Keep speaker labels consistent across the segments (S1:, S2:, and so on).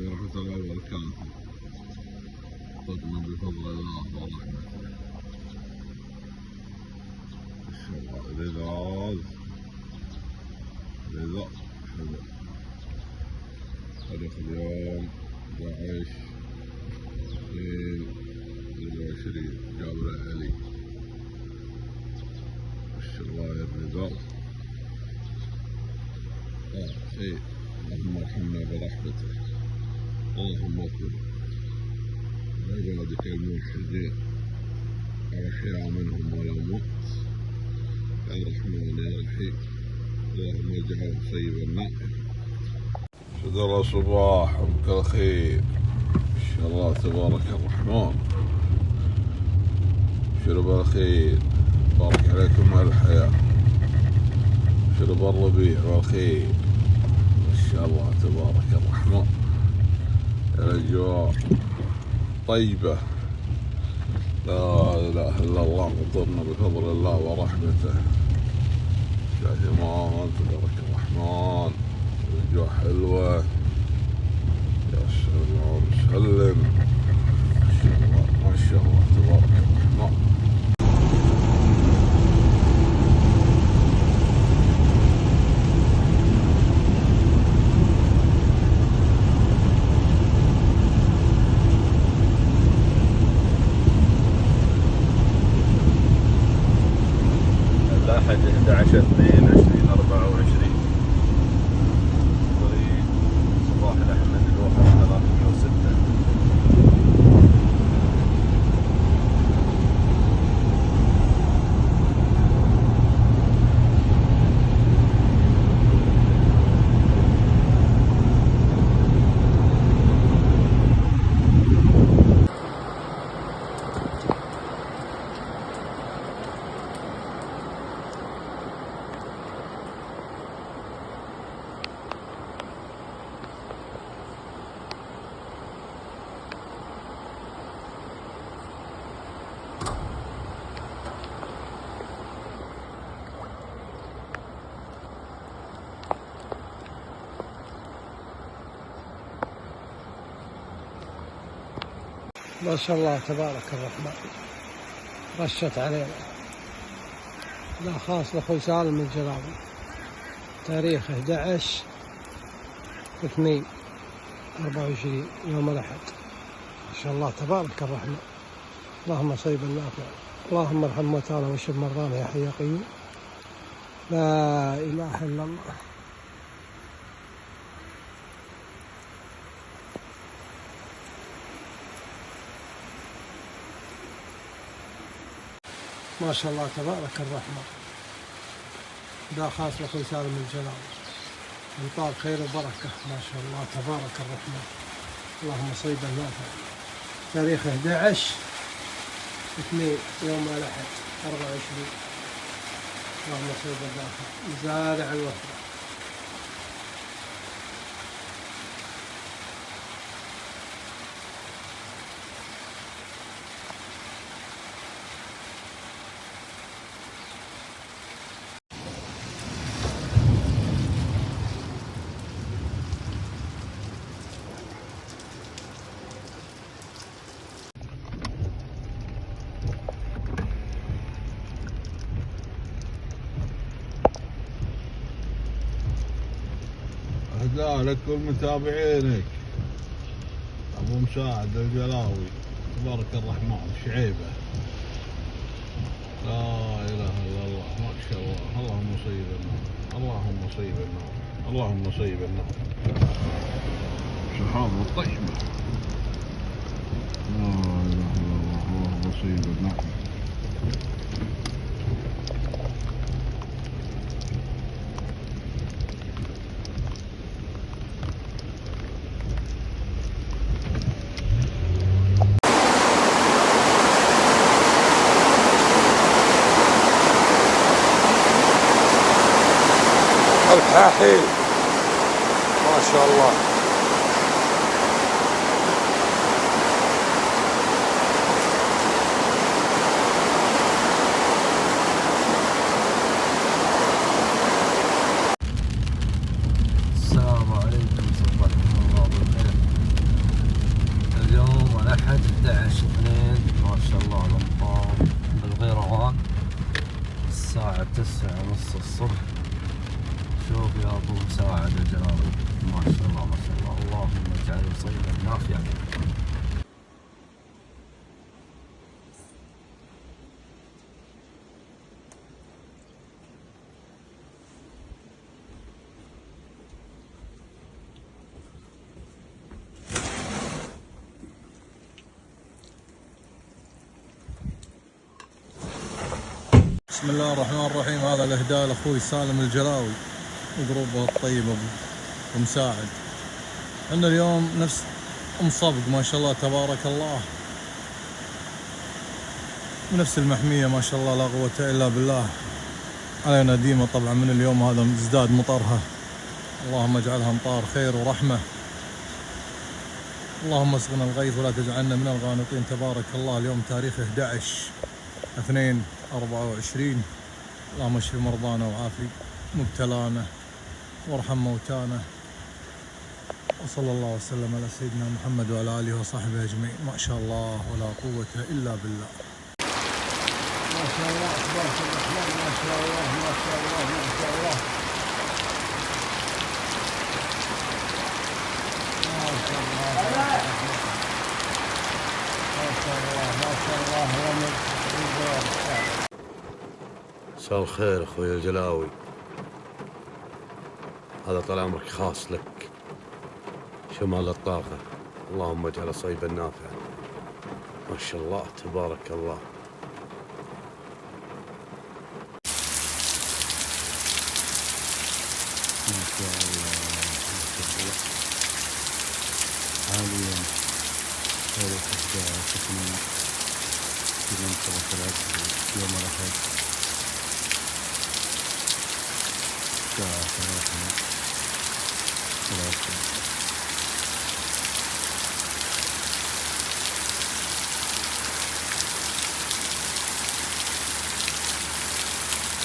S1: ورحمة الله وبركاته. قدنا بفضل الله ورحمته. إن شاء الله رضا حلو. هدف اليوم 11/22 جابر علي. الشراير رضا. خير. اللهم ارحمنا برحمتك. اللهم اغفر لعبادك الموحدين الأحياء منهم والأموات يا رحمن يا رحيم. اللهم اجعله سيبا نائما. شدر صباح بكل خير إن شاء الله تبارك الرحمن. شرب الخير بارك عليكم الحياة. شرب الربيع والخير إن شاء الله تبارك الرحمن. الأجواء طيبة لا إله إلا الله. مطرنا بفضل الله ورحمته. يا جماعة تبارك الرحمن. الأجواء حلوة يا سلام. سلم ما شاء الله ما شاء الله تبارك الرحمن.
S2: الأحد 11/2/2024 طريق صباح الأحمد الواحد 306.
S3: ما شاء الله تبارك الرحمن. رشت علينا. لا خاص لأخوي سالم الجلابي. تاريخ 11/2/24 يوم الأحد. ما شاء الله تبارك الرحمن. اللهم صيب النافع. اللهم ارحم موتانا واشف مرضانا يا حي يا قيوم. لا إله إلا الله. ما شاء الله تبارك الرحمن. دا خاص لأخوي سالم الجلابي. أمطار خير وبركة ما شاء الله تبارك الرحمن. اللهم صيب النافع. تاريخ 11/2 يوم الأحد 24. اللهم صيب النافع. زارع الوفرة.
S1: أهداء لكل متابعينك أبو مساعد الجلاوي تبارك الرحمن شعيبة. لا إله إلا الله ما شاء الله. اللهم صيب النار. اللهم صيب النار. اللهم صيب النار. سحابة طيبة. لا إله إلا الله. اللهم صيب النار.
S3: الحاحيل ما شاء الله. السلام عليكم. صبحكم الله بالخير.
S2: الأحد 11/2 ما شاء الله الأمطار بالغيروان الساعة 9:30 الصبح. شوف يا أبو مساعد الجلاوي ما شاء الله ما شاء الله، اللهم اجعله صيدا نافعا.
S3: بسم الله الرحمن الرحيم. هذا الاهداء لاخوي سالم الجلاوي وجروبه الطيب ابو مساعد. عندنا اليوم نفس صبق ما شاء الله تبارك الله، ونفس المحمية ما شاء الله لا قوة الا بالله علينا ديمة. طبعا من اليوم هذا ازداد مطرها، اللهم اجعلها امطار خير ورحمة. اللهم اسقنا الغيث ولا تجعلنا من القانطين تبارك الله. اليوم تاريخ 11/2/24. اللهم اشف مرضانا وعافي مبتلانا وارحم موتانا، وصلى الله وسلم على سيدنا محمد وعلى اله وصحبه اجمعين. ما شاء الله ولا قوة الا بالله. ما شاء الله تبارك الرحمن. ما شاء الله ما شاء الله ما شاء الله ما شاء الله ما شاء الله ما شاء الله.
S4: مساء الخير اخوي الجلاوي، هذا طال عمرك خاص لك شمال الطاقة، اللهم اجعله صيبا نافعا. ما شاء الله تبارك الله.
S1: ما شاء الله ما شاء الله. حاليا هذا 11/2 في منطقة العزل يوم الأحد الساعة 3:03.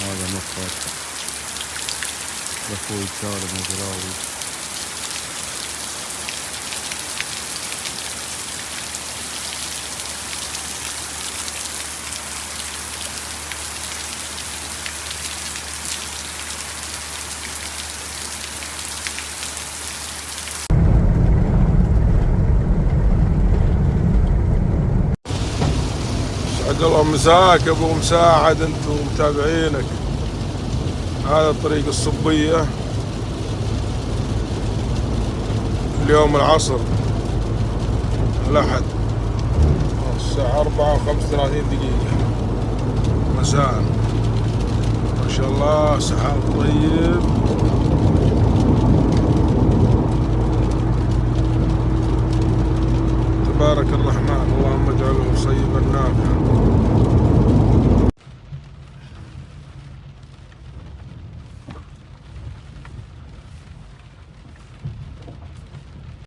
S1: هذا مفرد لأخوي سالم الجلاوي.
S5: سعد الله مساك ابو مساعد، انتم متابعينك. هذا طريق الصبية اليوم العصر الأحد الساعة 4:35 مساء. ما شاء الله سحاب طيب. تبارك الرحمن، اللهم اجعله